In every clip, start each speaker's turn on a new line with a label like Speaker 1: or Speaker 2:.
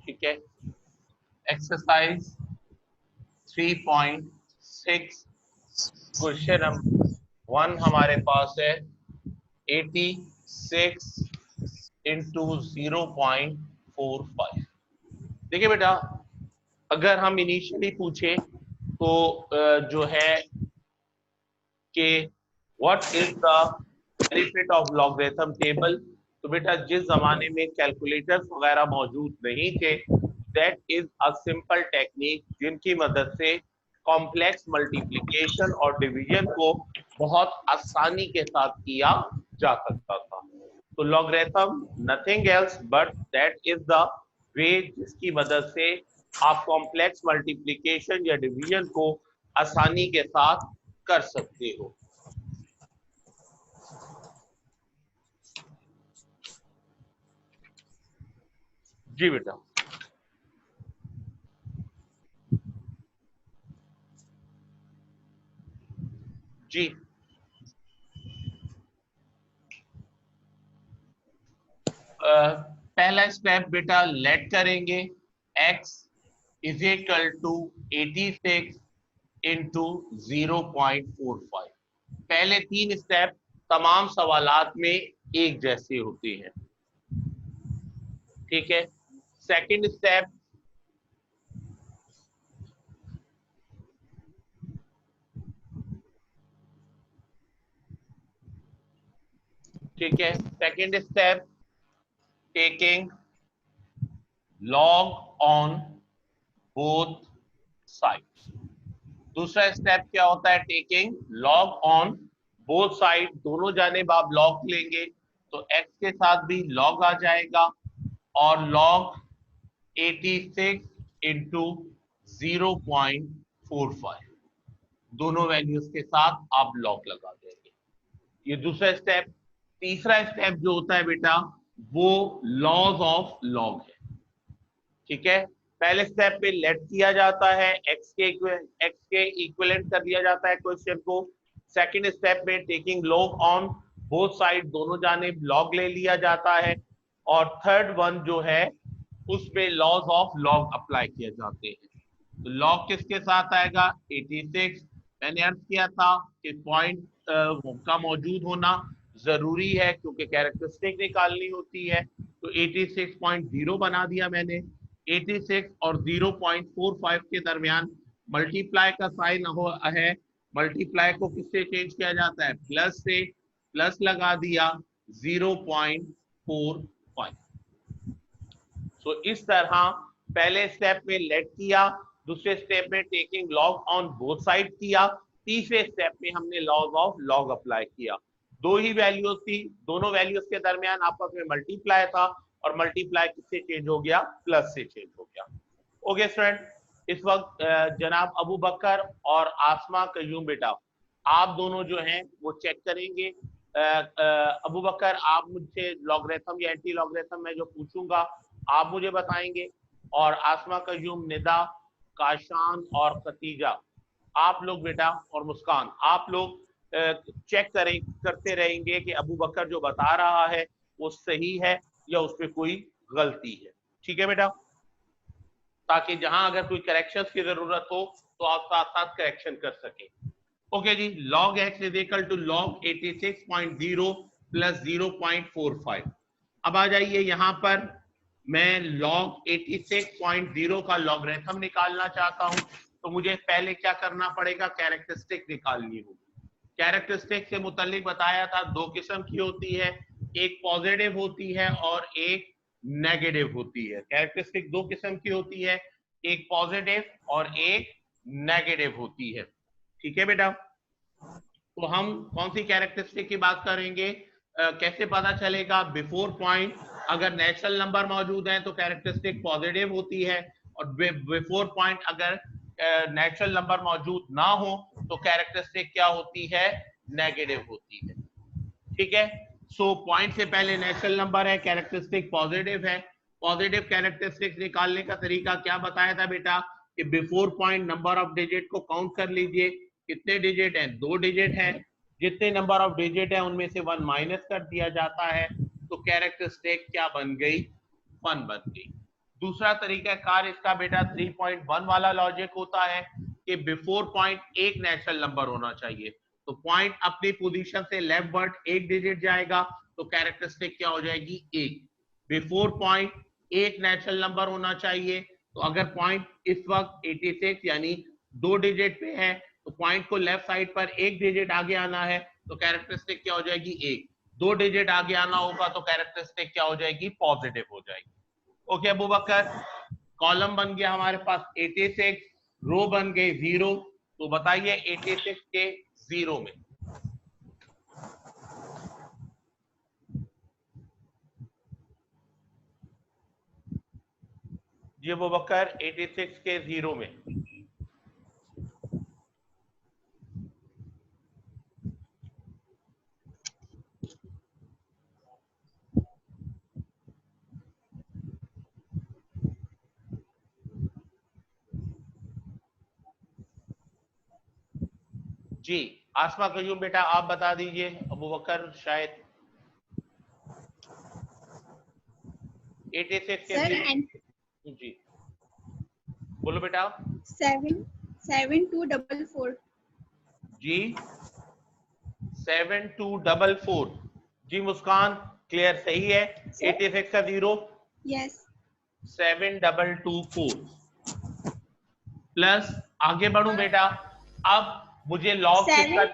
Speaker 1: ठीक है, exercise 3.6 question number 1 हमारे पास है 86 इंटू 0.45। देखिए बेटा, अगर हम इनिशियली पूछे तो जो है कि what is the benefit of logarithm table, तो बेटा जिस जमाने में कैलकुलेटर्स वगैरह मौजूद नहीं थे, that is a simple technique जिनकी मदद से कॉम्प्लेक्स मल्टीप्लिकेशन और डिवीजन को बहुत आसानी के साथ किया जा सकता था। तो logarithm nothing else but that is the way जिसकी मदद से आप कॉम्प्लेक्स मल्टीप्लिकेशन या डिवीजन को आसानी के साथ कर सकते हो। जी बेटा, जी पहला स्टेप बेटा लेट करेंगे x is equal to 86 into 0.45। पहले 3 स्टेप तमाम सवालात में एक जैसे होते हैं, ठीक है। सेकंड स्टेप, ठीक है, second step taking log on both sides. दूसरा स्टेप क्या होता है, taking log on both side, दोनों जानिब आप लॉग लेंगे तो x के साथ भी लॉग आ जाएगा और लॉग 86 इंटू 0.45 दोनों वैल्यूज के साथ आप लॉग लगा देंगे। ये दूसरा स्टेप। तीसरा स्टेप जो होता है बेटा वो लॉज ऑफ लॉग है, ठीक है। पहले स्टेप पे लेट किया जाता है, x के इक्विवेलेंट कर दिया जाता है क्वेश्चन को। सेकंड स्टेप में taking log on both side, दोनों जानिब लॉग ले लिया जाता है। और थर्ड वन जो है उसमें लॉज ऑफ लॉग अप्लाई किए जाते हैं। तो लॉग किसके साथ आएगा, 86। मैंने अर्ज किया था कि पॉइंट का मौजूद होना जरूरी है क्योंकि कैरेक्टरिस्टिक निकालनी होती है। तो 86.0 बना दिया मैंने। 86 और 0.45 के दरमियान मल्टीप्लाई का साइन है। मल्टीप्लाई को किससे चेंज किया जाता है, प्लस से। प्लस लगा दिया 0.45। सो इस तरह पहले स्टेप में लेट किया, दूसरे स्टेप में taking log on both side किया, तीसरे स्टेप में हमने लॉग ऑफ लॉग अप्लाई किया। दो ही वैल्यूज थी, दोनों वैल्यूज के दरमियान आपस में मल्टीप्लाई था और मल्टीप्लाई किससे चेंज हो गया, प्लस से चेंज हो गया। ओके स्टूडेंट, इस वक्त जनाब अबू बकर और आसमा कयूम बेटा आप दोनों जो हैं वो चेक करेंगे। अबू बकर आप मुझसे लॉगरिथम या एंटी लॉगरिथम में जो पूछूंगा आप मुझे बताएंगे, और आसमा कयूम, निदा, काशान और खतीजा आप लोग बेटा और मुस्कान आप लोग चेक करते रहेंगे कि अबू बकर जो बता रहा है वो सही है या उसमें कोई गलती है, ठीक है बेटा, ताकि जहां अगर कोई करेक्शन की जरूरत हो तो आप साथ साथ करेक्शन कर सके। ओके जी, log x is equal to log 86.0 plus 0.45। अब आ जाइए यहाँ पर, मैं log 86.0 का लॉगरिथम निकालना चाहता हूं तो मुझे पहले क्या करना पड़ेगा, कैरेक्टरिस्टिक निकालनी होगी। कैरेक्टरिस्टिक से मुतालिक बताया था दो किस्म की होती है, एक पॉजिटिव होती है और एक नेगेटिव होती है। कैरेक्टरिस्टिक दो किस्म की होती है, एक पॉजिटिव और एक नेगेटिव होती है, ठीक है बेटा। तो हम कौन सी कैरेक्टरिस्टिक की बात करेंगे, कैसे पता चलेगा, बिफोर पॉइंट अगर नेचुरल नंबर मौजूद है तो कैरेक्टरिस्टिक पॉजिटिव होती है, और बिफोर पॉइंट अगर नेचुरल नंबर मौजूद ना हो तो कैरेक्टरिस्टिक क्या होती है, नेगेटिव होती है, ठीक है। सो पॉइंट से पहले नेचुरल नंबर है, कैरेक्टरिस्टिक पॉजिटिव है। पॉजिटिव कैरेक्टरिस्टिक निकालने का तरीका क्या बताया था बेटा, कि before point number of digit को काउंट कर लीजिए, कितने डिजिट हैं, 2 डिजिट हैं, जितने नंबर ऑफ डिजिट है उनमें से 1 माइनस कर दिया जाता है, तो कैरेक्टरिस्टिक क्या बन गई, 1 बन गई, दूसरा तरीका कार इसका बेटा 3.1 वाला लॉजिक होता है कि बिफोर पॉइंट एक नेचुरल नंबर होना चाहिए। तो पॉइंट अपनी पोजीशन से लेफ्ट वर्ड एक डिजिट जाएगा तो कैरेक्टरिस्टिक क्या हो जाएगी, एक। बिफोर पॉइंट एक नेचुरल नंबर होना चाहिए, तो अगर पॉइंट इस वक्त 86 यानी 2 डिजिट पे है तो पॉइंट को लेफ्ट साइड पर एक डिजिट आगे आना है तो कैरेक्टरिस्टिक क्या हो जाएगी, एक। 2 डिजिट आगे आना होगा तो कैरेक्टरिस्टिक क्या हो जाएगी, पॉजिटिव हो जाएगी। ओके अबू बकर, कॉलम बन गया हमारे पास 86, रो बन गए 0। तो बताइए 86 के 0 में जी अबू बकर 86 के 0 में जी आसमा कयूम बेटा आप बता दीजिए, अबू बकर शायद 86 के 0 जी बोलो बेटा।
Speaker 2: 7244
Speaker 1: जी 7244 जी मुस्कान क्लियर सही है। 86 का 0
Speaker 2: यस
Speaker 1: 7224 प्लस आगे बढ़ू बेटा, अब मुझे लॉग किसका,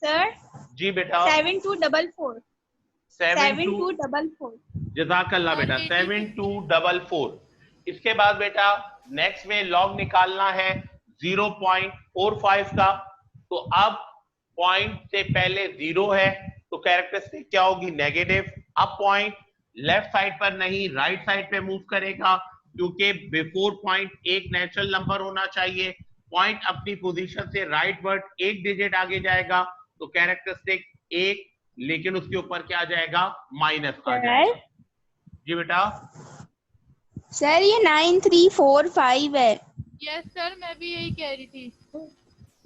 Speaker 2: सर
Speaker 1: जी बेटा
Speaker 2: 7244
Speaker 1: 7244 जज़ाकल्लाह बेटा 7244। इसके बाद बेटा नेक्स्ट में लॉग निकालना है 0.45 का। तो अब पॉइंट से पहले 0 है तो कैरेक्टरिस्टिक क्या होगी, नेगेटिव। अब पॉइंट लेफ्ट साइड पर नहीं राइट साइड पे मूव करेगा क्योंकि बिफोर पॉइंट एक नेचुरल नंबर होना चाहिए। पॉइंट अपनी पोजीशन से राइट वर्ड एक डिजिट आगे जाएगा तो कैरेक्टरिस्टिक एक, लेकिन उसके ऊपर क्या आ जाएगा, माइनस आ जाएगा। जी बेटा
Speaker 2: सर ये 9345 है।
Speaker 3: यस सर मैं भी यही कह रही थी।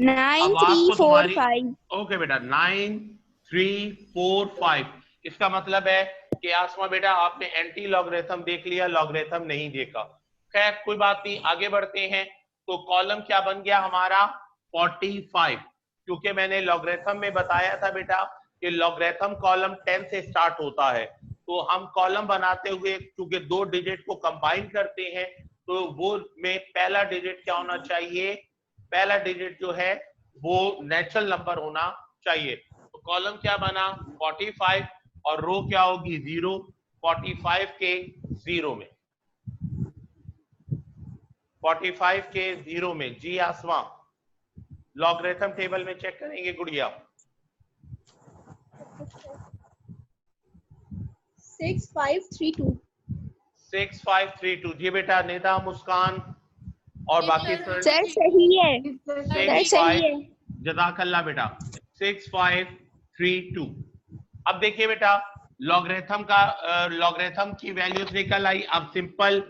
Speaker 2: 9345
Speaker 1: ओके बेटा 9345। इसका मतलब है कि आसमा बेटा आपने एंटी लॉगरिथम देख लिया, लॉगरिथम नहीं देखा। खैर कोई बात नहीं, आगे बढ़ते हैं। तो कॉलम क्या बन गया हमारा 45, क्योंकि मैंने लॉगरिथम में बताया था बेटा कि लॉगरिथम कॉलम 10 से स्टार्ट होता है। तो हम कॉलम बनाते हुए क्योंकि 2 डिजिट को कंबाइन करते हैं तो वो में पहला डिजिट क्या होना चाहिए, पहला डिजिट जो है वो नेचुरल नंबर होना चाहिए। तो कॉलम क्या बना 45 और रो क्या होगी 0। 45 के 0 में 45 के 0 में जी आसमा लॉगरिथम टेबल में चेक करेंगे गुड़िया।
Speaker 2: 6532
Speaker 1: 6532 जी बेटा नेता मुस्कान और बाकी
Speaker 2: सर सही है, सर सही है।
Speaker 1: जज़ाकल्लाह बेटा 6532। अब देखिए बेटा लॉगरिथम का लॉगरिथम की वैल्यूज निकल आई। अब सिंपल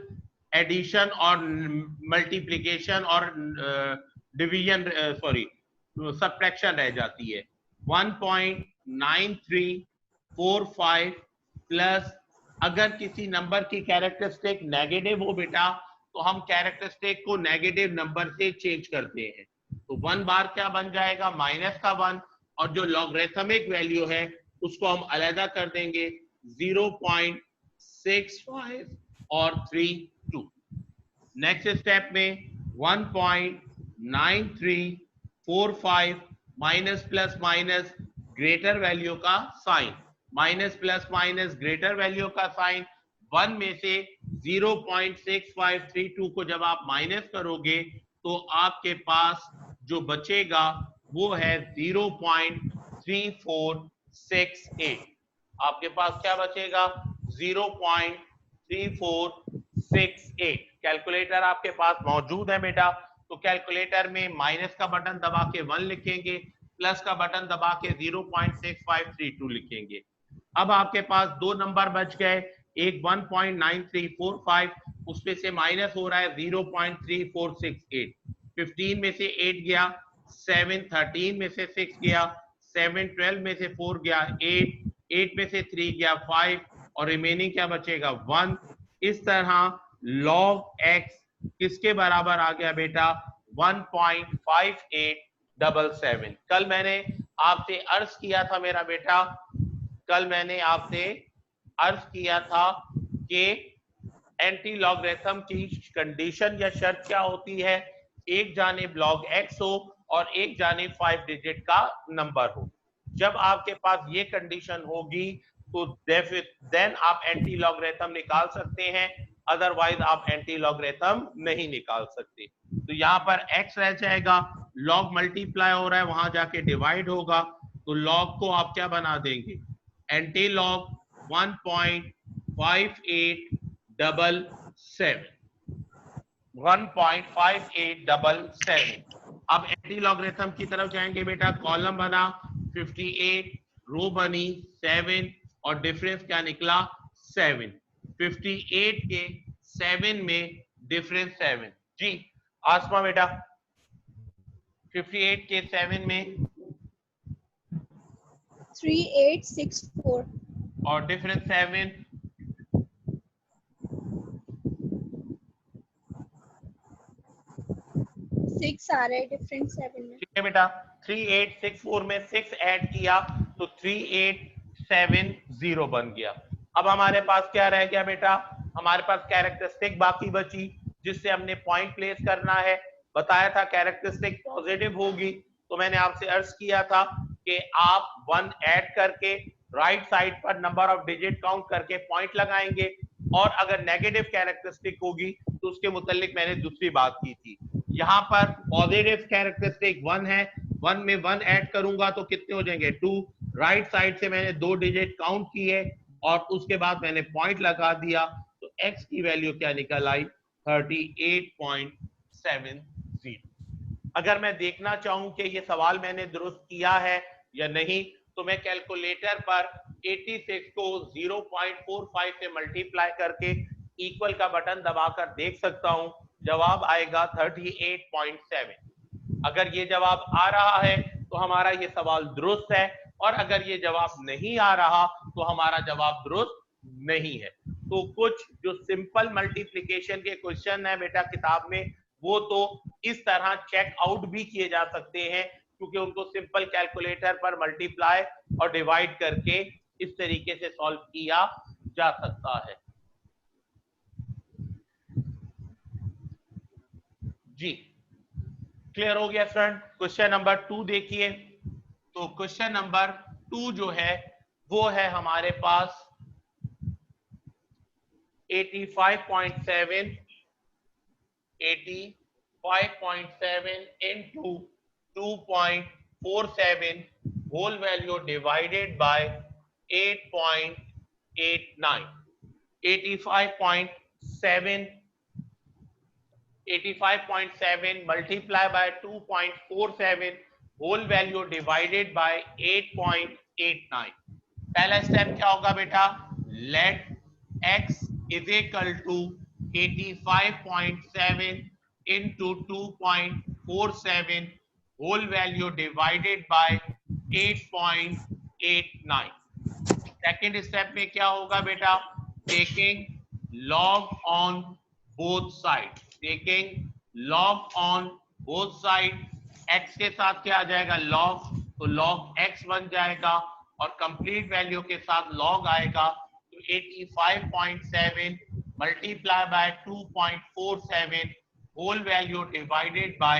Speaker 1: एडिशन और मल्टीप्लिकेशन और डिवीजन सॉरी सब्ट्रैक्शन रह जाती है। 1.9345 प्लस अगर किसी नंबर की कैरेक्टरिस्टिक नेगेटिव हो बेटा तो हम कैरेक्टरिस्टिक को नेगेटिव नंबर से चेंज करते हैं। तो 1 बार क्या बन जाएगा, माइनस का 1, और जो लॉगरिथमिक वैल्यू है उसको हम अलग कर देंगे 0.65 और 32। नेक्स्ट स्टेप में 1.9345 minus plus minus greater value का sign, minus plus minus greater value का साइन। 1 में से 0.6532 को जब आप माइनस करोगे तो आपके पास जो बचेगा वो है 0.3468। आपके पास क्या बचेगा 0.3468। कैलकुलेटर आपके पास मौजूद है बेटा, तो कैलकुलेटर में माइनस का बटन दबा के 1 लिखेंगे, प्लस का बटन दबा के 0.6532 लिखेंगे। अब आपके पास दो नंबर बच गए, एक 1.9345 उसमें से माइनस हो रहा है 0.3468। 15 में से 8 गया, 7 13 में से 6 गया, 7 12 में से 4 गया, 8 8 में से 3 गया 5 और रिमेनिंग क्या बचेगा 1। इस तरह log x किसके बराबर आ गया बेटा 1.5877। कल मैंने आपसे अर्ज किया था मेरा बेटा, कल मैंने आपसे अर्ज किया था कि एंटी लॉगरिथम की कंडीशन या शर्त क्या होती है, एक जानिब log x हो और एक जानिब 5 डिजिट का नंबर हो। जब आपके पास ये कंडीशन होगी तो देन आप एंटी लॉगरिथम निकाल सकते हैं, अदरवाइज आप एंटी लॉगरिथम नहीं निकाल सकते। तो यहाँ पर x रह जाएगा, log मल्टीप्लाई हो रहा है वहां जाके डिवाइड होगा, तो log को आप क्या बना देंगे एंटी लॉग 1.5877 1.5877। अब एंटी लॉगरिथम की तरफ जाएंगे बेटा, कॉलम बना 58, रो बनी 7 और डिफरेंस क्या निकला 7। 58 के 7 में डिफरेंस 7। जी आसमा बेटा 58 के 7 में
Speaker 2: 3864
Speaker 1: और डिफरेंस 7
Speaker 2: 6 आ रहा है डिफरेंस 7 में।
Speaker 1: ठीक है बेटा, 3864 में 6 ऐड किया तो 3870 बन गया। अब हमारे पास क्या रह गया बेटा, हमारे पास कैरेक्टरिस्टिक बाकी बची जिससे हमने पॉइंट प्लेस करना है। बताया था कैरेक्टरिस्टिक पॉजिटिव होगी, तो मैंने आपसे अर्ज किया था कि आप 1 ऐड करके राइट साइड पर नंबर ऑफ डिजिट काउंट करके पॉइंट लगाएंगे, और अगर नेगेटिव कैरेक्टरिस्टिक होगी तो उसके मुतालिक मैंने दूसरी बात की थी। यहाँ पर पॉजिटिव कैरेक्टरिस्टिक 1 है, 1 में 1 ऐड करूंगा तो कितने हो जाएंगे 2। राइट साइड से मैंने 2 डिजिट काउंट किए और उसके बाद मैंने पॉइंट लगा दिया, तो x की वैल्यू क्या निकल आई 38.70। अगर मैं देखना चाहूं कि ये सवाल मैंने दुरुस्त किया है या नहीं, तो मैं कैलकुलेटर पर 86 को 0.45 से मल्टीप्लाई करके इक्वल का बटन दबाकर देख सकता हूं, जवाब आएगा 38.7। अगर ये जवाब आ रहा है तो हमारा ये सवाल दुरुस्त है, और अगर ये जवाब नहीं आ रहा तो हमारा जवाब दुरुस्त नहीं है। तो कुछ जो सिंपल मल्टीप्लिकेशन के क्वेश्चन है बेटा किताब में, वो तो इस तरह चेक आउट भी किए जा सकते हैं, क्योंकि उनको सिंपल कैलकुलेटर पर मल्टीप्लाई और डिवाइड करके इस तरीके से सॉल्व किया जा सकता है। जी क्लियर हो गया फ्रेंड। क्वेश्चन नंबर 2 देखिए, तो क्वेश्चन नंबर 2 जो है वो है हमारे पास 85.7 into 2.47 whole value divided by 8.89। 85.7 multiply by 2.47 whole value divided by 8.89। पहला स्टेप क्या होगा बेटा, late x is equal to 85.7 into 2.47 whole value divided by 8.89। Second step में क्या होगा बेटा, taking log on both sides, taking log on both sides, x के साथ क्या आ जाएगा log, तो log x बन जाएगा और कंप्लीट वैल्यू के साथ log आएगा, तो 85.7 multiply by 2.47 whole value divided by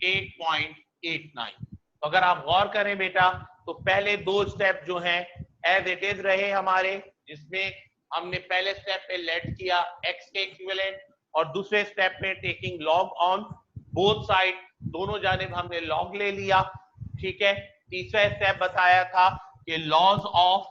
Speaker 1: 8.89। तो अगर आप गौर करें बेटा, तो पहले दो स्टेप जो हैं एज इट इज रहे हमारे, जिसमें हमने पहले स्टेप पे लेट किया x के इक्विवेलेंट, और दूसरे स्टेप में taking log on both side, दोनों जानिब हमने लॉग ले लिया। ठीक है, तीसरा स्टेप बताया था कि लॉज ऑफ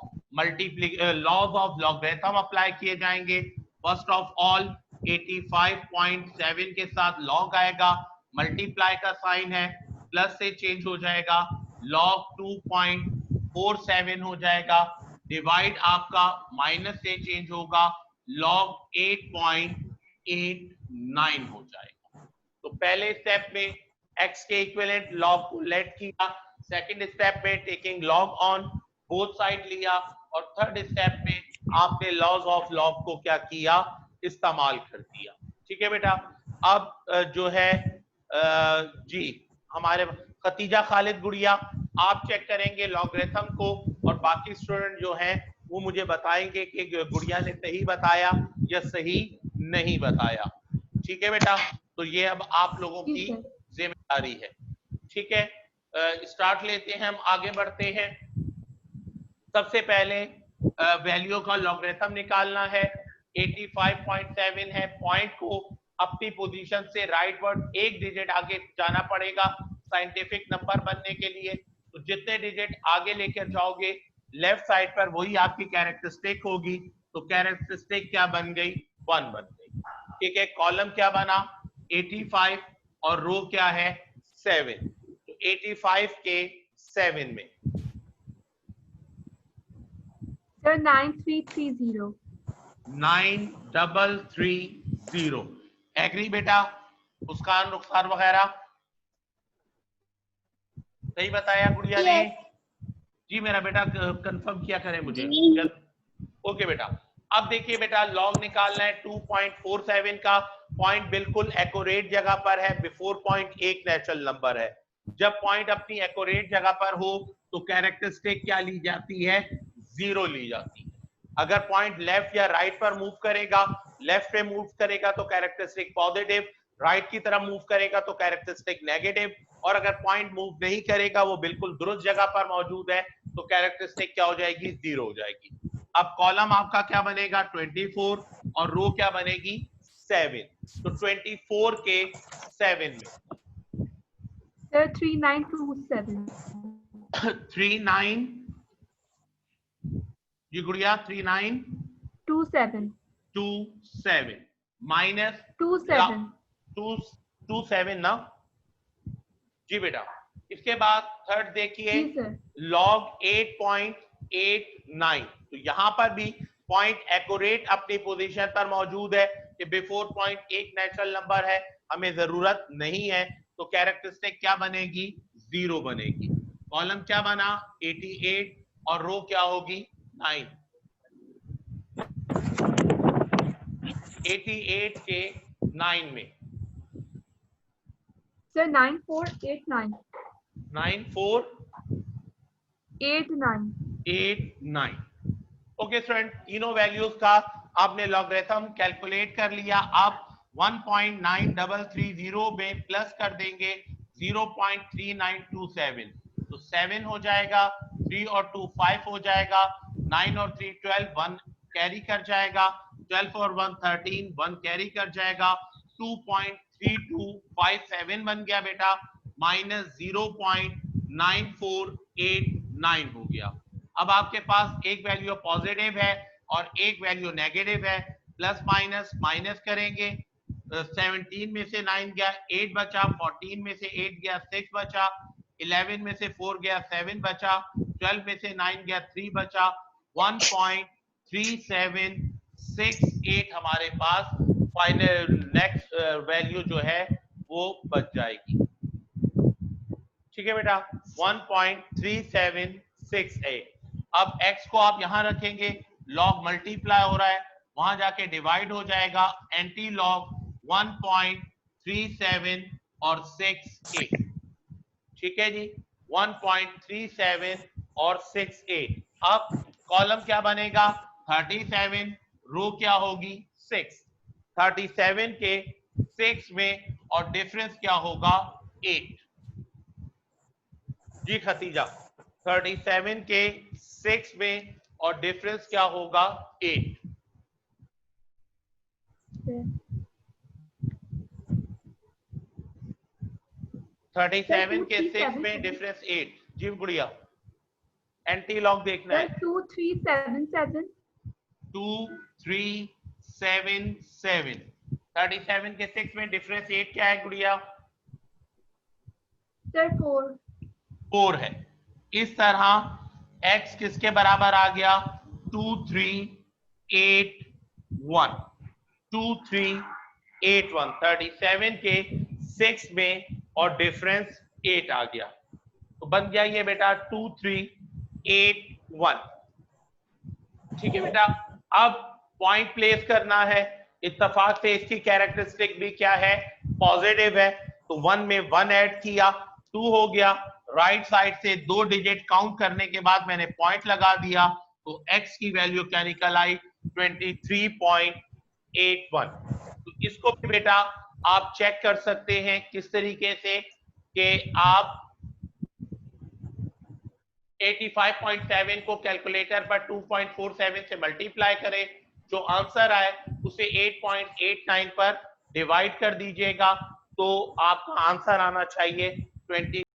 Speaker 1: लॉगरिथम अप्लाई किए जाएंगे। फर्स्ट ऑफ ऑल 85.7 के साथ लॉग आएगा, मल्टीप्लाई का साइन है, प्लस से चेंज हो जाएगा, लॉग 2.47 हो जाएगा, डिवाइड आपका माइनस से चेंज होगा, लॉग 8.89 हो जाएगा। तो पहले स्टेप में x के इक्विवेलेंट लॉग को लेट किया, सेकंड स्टेप में taking log on both side लिया, और थर्ड स्टेप में आपने लॉज ऑफ लॉग को क्या किया, इस्तेमाल कर दिया। ठीक है बेटा। अब जो है जी हमारे खतीजा खालिद गुड़िया, आप चेक करेंगे लॉगरिथम को और बाकी स्टूडेंट जो हैं वो मुझे बताएंगे कि गुड़िया ने सही बताया या सही नहीं बताया। ठीक है बेटा, तो ये अब आप लोगों की जिम्मेदारी है। ठीक है, स्टार्ट लेते हैं, हम आगे बढ़ते हैं। सबसे पहले वैल्यू का लॉगरिथम निकालना है। 85.7 है, पॉइंट को अपनी पोजीशन से राइट वर्ड एक डिजिट आगे जाना पड़ेगा साइंटिफिक नंबर बनने के लिए। तो जितने डिजिट आगे लेकर जाओगे लेफ्ट साइड पर वही आपकी कैरेक्टरिस्टिक होगी। तो कैरेक्टरिस्टिक क्या बन गई, 1 बन गई। ठीक है, कॉलम क्या बना 85 और रो क्या है 7। तो 85 के 7 में
Speaker 4: सर 9330
Speaker 1: 9330। एग्री बेटा, उसका नुकसान वगैरह सही बताया गुड़िया ने? जी मेरा बेटा कंफर्म किया करे मुझे। ओके बेटा, अब देखिए बेटा लॉग निकालना है 2.47 का। पॉइंट बिल्कुल एक्यूरेट जगह पर है, बिफोर पॉइंट एक नेचुरल नंबर है। जब पॉइंट अपनी एक्यूरेट जगह पर हो तो कैरेक्टरिस्टिक क्या ली जाती है, 0 ली जाती है। अगर पॉइंट लेफ्ट या राइट पर मूव करेगा, लेफ्ट पे मूव करेगा तो कैरेक्टरिस्टिक पॉजिटिव, राइट की तरफ मूव करेगा तो कैरेक्टरिस्टिक नेगेटिव, और अगर पॉइंट मूव नहीं करेगा वो बिल्कुल दुरुस्त जगह पर मौजूद है तो कैरेक्टरिस्टिक क्या हो जाएगी, 0 हो जाएगी। अब कॉलम आपका क्या बनेगा 24 और रो क्या बनेगी 7। तो 24 के 7 में
Speaker 4: सर 3927
Speaker 1: 39 जी गुड़िया 3927 माइनस 27 ना जी बेटा। इसके बाद थर्ड देखिए लॉग 8.89। तो यहां पर भी पॉइंट एक्यूरेट अपनी पोजीशन पर मौजूद है कि बिफोर पॉइंट एक नेचुरल नंबर है, हमें जरूरत नहीं है। तो कैरेक्टरिस्टिक क्या बनेगी, 0 बनेगी। कॉलम क्या बना 88 और रो क्या होगी 9। 88 के 9 में
Speaker 4: सर 9489
Speaker 1: 9489। ओके स्टूडेंट, तीनों वैल्यूज का आपने लॉगरिथम कैलकुलेट कर लिया। आप 1.9330 में प्लस कर देंगे 0.3927 तो 7 हो जाएगा, 3 और 2 5 हो जाएगा, 9 और 3 12, 1 कैरी कर जाएगा, 12 और 1 13, 1 कैरी कर जाएगा, 2.3257 बन गया बेटा, माइनस 0.9489 हो गया। अब आपके पास एक वैल्यू पॉजिटिव है और एक वैल्यू नेगेटिव है। प्लस माइनस माइनस करेंगे, 17 में से 9 गया 8 बचा, 14 में से 8 गया 6 बचा, 11 में से 4 गया 7 बचा, 12 में से 9 गया 3 बचा, 1.3768 हमारे पास फाइनल नेक्स्ट वैल्यू जो है वो बच जाएगी। ठीक है बेटा, 1.3768। अब x को आप यहां रखेंगे, log मल्टीप्लाई हो रहा है, वहां जाके डिवाइड हो जाएगा, एंटी लॉग 1.37 और 68। ठीक है जी, 1.37 और 68। अब कॉलम क्या बनेगा 37, रो क्या होगी 6। 37 के 6 में और डिफरेंस क्या होगा 8। जी खतीजा, 37 के 6 में और डिफरेंस क्या होगा 8। 37 के 6 में डिफरेंस 8। जी गुड़िया, एंटी लॉग देखना है।
Speaker 4: 2377
Speaker 1: 2377। 37 के 6 में डिफरेंस 8 क्या है गुड़िया?
Speaker 4: सर
Speaker 1: 4 है। इस तरह x किसके बराबर आ गया 2381। 2381 37 के 6 में और डिफरेंस 8 आ गया, तो बन गया ये बेटा 2381। ठीक है बेटा, अब पॉइंट प्लेस करना है, इत्तेफाक से इसकी कैरेक्टरिस्टिक भी क्या है, पॉजिटिव है, तो 1 में 1 ऐड किया, 2 हो गया। राइट साइड से 2 डिजिट काउंट करने के बाद मैंने पॉइंट लगा दिया, तो x की वैल्यू क्या निकल आई, 23.81। तो इसको भी बेटा आप चेक कर सकते हैं किस तरीके से कि आप 85.7 को कैलकुलेटर पर 2.47 से मल्टीप्लाई करें, जो आंसर आए उसे 8.89 पर डिवाइड कर दीजिएगा, तो आपका आंसर आना चाहिए 20